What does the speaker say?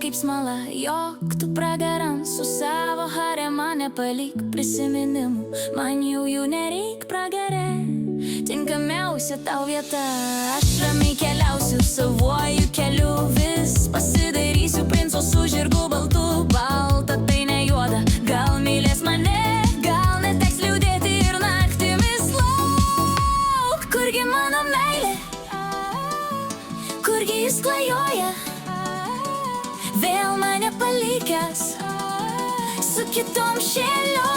kaip smala, jok tu pragaran su savo harema nepalik prisiminimų, man jų nereik pragare, tinkamiausia tau vieta, aš ramiai keliausiu savuoju keliu, vis pasidarysiu princo su žirgu baltu, balta tai ne juoda, gal mylės mane, gal neteks liūdėti ir naktimis lauk, kurgi mano meilė, kurgi jis klajoja, vėl mane palikęs su kitom šėliom.